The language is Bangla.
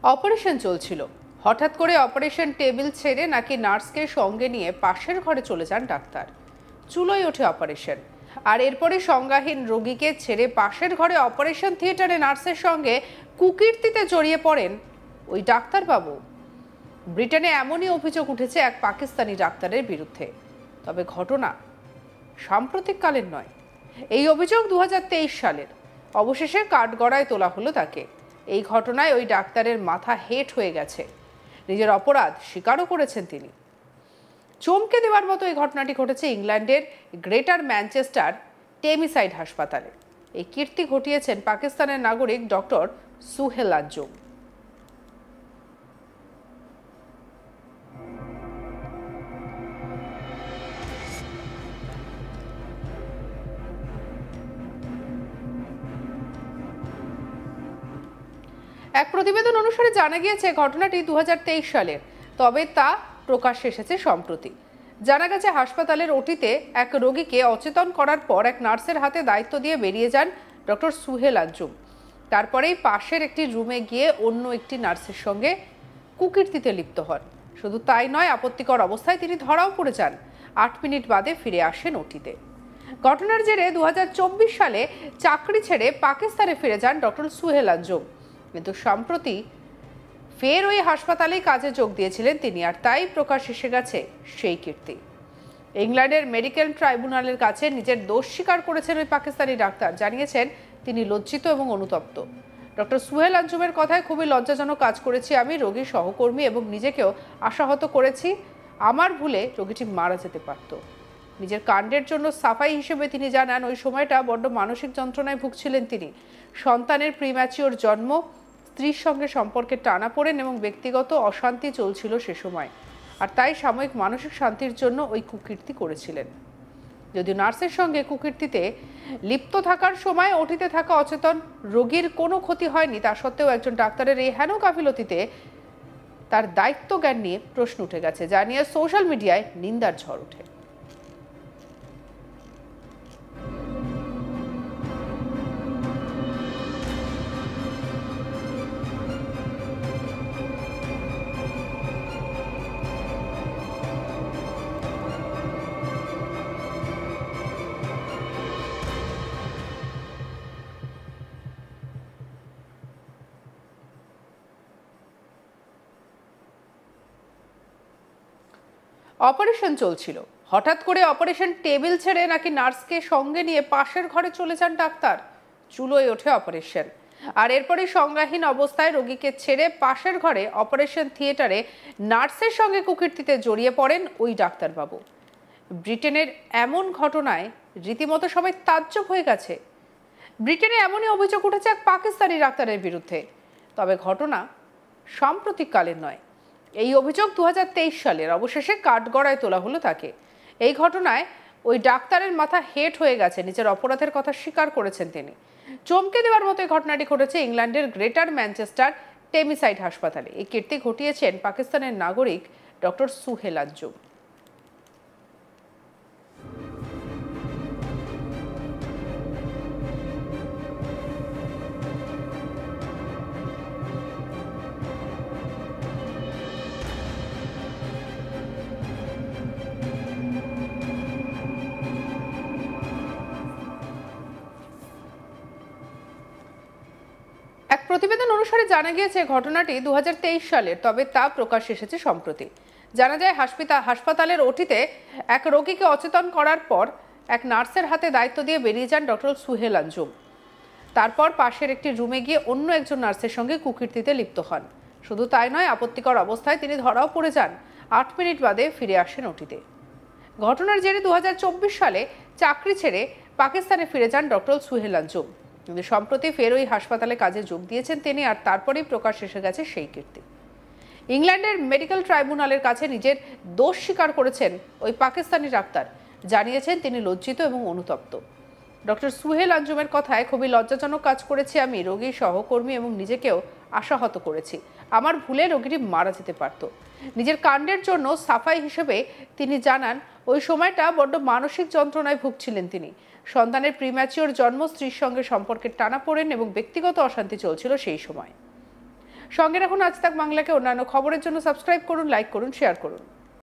অপারেশন চলছিল, হঠাৎ করে অপারেশন টেবিল ছেড়ে নাকি নার্সকে সঙ্গে নিয়ে পাশের ঘরে চলে যান ডাক্তার। চুলোয় ওঠে অপারেশন, আর এরপরে সংজ্ঞাহীন রোগীকে ছেড়ে পাশের ঘরে অপারেশন থিয়েটারে নার্সের সঙ্গে কুকীর্তিতে জড়িয়ে পড়েন ওই ডাক্তারবাবু। ব্রিটেনে এমনই অভিযোগ উঠেছে এক পাকিস্তানি ডাক্তারের বিরুদ্ধে। তবে ঘটনা সাম্প্রতিককালের নয়, এই অভিযোগ 2023 সালের। অবশেষে কাঠগড়ায় তোলা হলো তাকে। এই ঘটনায় ওই ডাক্তারের মাথা হেট হয়ে গেছে, নিজের অপরাধ স্বীকারও করেছেন তিনি। চমকে দেওয়ার মতো এই ঘটনাটি ঘটেছে ইংল্যান্ডের গ্রেটার ম্যানচেস্টার টেমিসাইড হাসপাতালে। এই কীর্তি ঘটিয়েছেন পাকিস্তানের নাগরিক ডক্টর সুহেল আঞ্জুম। এক প্রতিবেদন অনুসারে জানা গিয়েছে ঘটনাটি 2023 সালের, তবে তা প্রকাশ্যে এসেছে সম্প্রতি। জানা গেছে হাসপাতালের ওটিতে এক রোগীকে অচেতন করার পর এক নার্সের হাতে দায়িত্ব দিয়ে বেরিয়ে যান ডক্টর সুহেল আঞ্জুম। তারপরেই পাশের একটি রুমে গিয়ে অন্য একটি নার্সের সঙ্গে কুকীর্তিতে লিপ্ত হন। শুধু তাই নয়, আপত্তিকর অবস্থায় তিনি ধরাও পড়ে যান। 8 মিনিট বাদে ফিরে আসেন ওটিতে। ঘটনার জেরে 2024 সালে চাকরি ছেড়ে পাকিস্তানে ফিরে যান ডক্টর সুহেল আঞ্জুম। কিন্তু সম্প্রতি ফের ওই হাসপাতালেই কাজে যোগ দিয়েছিলেন তিনি, আর তাই প্রকাশ এসে গেছে সেই কীর্তি। ইংল্যান্ডের মেডিকেল ট্রাইব্যুনালের কাছে নিজের দোষ স্বীকার করেছেন ওই পাকিস্তানি ডাক্তার। জানিয়েছেন তিনি লজ্জিত এবং অনুতপ্ত। ডক্টর সুহেল আঞ্জুমের কথায়, খুবই লজ্জাজনক কাজ করেছি আমি, রোগীর সহকর্মী এবং নিজেকেও আশাহত করেছি। আমার ভুলে রোগীটি মারা যেতে পারত। নিজের কাণ্ডের জন্য সাফাই হিসেবে তিনি জানান, ওই সময়টা বড্ড মানসিক যন্ত্রণায় ভুগছিলেন তিনি। সন্তানের প্রিম্যাচিওর জন্ম, স্ত্রীর সঙ্গে সম্পর্কে টানাপোড়েন এবং ব্যক্তিগত অশান্তি চলছিল সে সময়, আর তাই সাময়িক মানসিক শান্তির জন্য ওই কুকীর্তি করেছিলেন। যদিও নার্সের সঙ্গে কুকীর্তিতে লিপ্ত থাকার সময় ওটিতে থাকা অচেতন রোগীর কোনো ক্ষতি হয়নি, তা সত্ত্বেও একজন ডাক্তারের এই হেন গাফিলতিতে তার দায়িত্ব জ্ঞান নিয়ে প্রশ্ন উঠে গেছে, যা নিয়ে সোশ্যাল মিডিয়ায় নিন্দার ঝড় ওঠে। অপারেশন চলছিল, হঠাৎ করে অপারেশন টেবিল ছেড়ে নাকি নার্সকে সঙ্গে নিয়ে পাশের ঘরে চলে যান ডাক্তার। চুলোয় ওঠে অপারেশন, আর এরপরে সংজ্ঞাহীন অবস্থায় রোগীকে ছেড়ে পাশের ঘরে অপারেশন থিয়েটারে নার্সের সঙ্গে কুকীর্তিতে জড়িয়ে পড়েন ওই ডাক্তারবাবু। ব্রিটেনের এমন ঘটনায় রীতিমতো সবাই তাজ্জব হয়ে গেছে। ব্রিটেনে এমনই অভিযোগ উঠেছে এক পাকিস্তানি ডাক্তারের বিরুদ্ধে। তবে ঘটনা সাম্প্রতিককালের নয়, এই অভিযোগ 2023 সালের। অবশেষে কাঠগড়ায় তোলা হলো তাকে। এই ঘটনায় ওই ডাক্তারের মাথা হেট হয়ে গেছে, নিজের অপরাধের কথা স্বীকার করেছেন তিনি। চমকে দেওয়ার মতো এই ঘটনাটি ঘটেছে ইংল্যান্ডের গ্রেটার ম্যানচেস্টার টেমিসাইড হাসপাতালে। এই কীর্তি ঘটিয়েছেন পাকিস্তানের নাগরিক ডক্টর সুহেল আঞ্জুম। এক প্রতিবেদন অনুসারে জানা গিয়েছে ঘটনাটি 2023 সালের, তবে তা প্রকাশ এসেছে সম্প্রতি। জানা যায় হাসপাতালের ওটিতে এক রোগীকে অচেতন করার পর এক নার্সের হাতে দায়িত্ব দিয়ে বেরিয়ে যান ডক্টর সুহেল আঞ্জুম। তারপর পাশের একটি রুমে গিয়ে অন্য একজন নার্সের সঙ্গে কুকীর্তিতে লিপ্ত হন। শুধু তাই নয়, আপত্তিকর অবস্থায় তিনি ধরাও পড়ে যান। 8 মিনিট বাদে ফিরে আসেন ওটিতে। ঘটনার জেরে 2024 সালে চাকরি ছেড়ে পাকিস্তানে ফিরে যান ডক্টর সুহেল আঞ্জুম। কিন্তু সম্প্রতি ফের ওই হাসপাতালে কাজে যোগ দিয়েছেন তিনি, আর তারপরেই প্রকাশ এসে গেছে সেই কীর্তি। ইংল্যান্ডের মেডিকেল ট্রাইব্যুনালের কাছে নিজের দোষ স্বীকার করেছেন ওই পাকিস্তানি ডাক্তার। জানিয়েছেন তিনি লজ্জিত এবং অনুতপ্ত। ডক্টর সুহেল আঞ্জুমের কথায়, খুবই লজ্জাজনক কাজ করেছি আমি, রোগীর সহকর্মী এবং নিজেকেও আশাহত করেছি। আমার ভুলে রোগীটি মারা যেতে পারত। নিজের কাণ্ডের জন্য সাফাই হিসেবে তিনি জানান, ওই সময়টা বড্ড মানসিক যন্ত্রণায় ভুগছিলেন তিনি। সন্তানের প্রিম্যাচিওর জন্ম, স্ত্রীর সঙ্গে সম্পর্কের টানাপোড়েন এবং ব্যক্তিগত অশান্তি চলছিল সেই সময়। সঙ্গে রাখুন আজ তাক বাংলাকে। অন্যান্য খবরের জন্য সাবস্ক্রাইব করুন, লাইক করুন, শেয়ার করুন।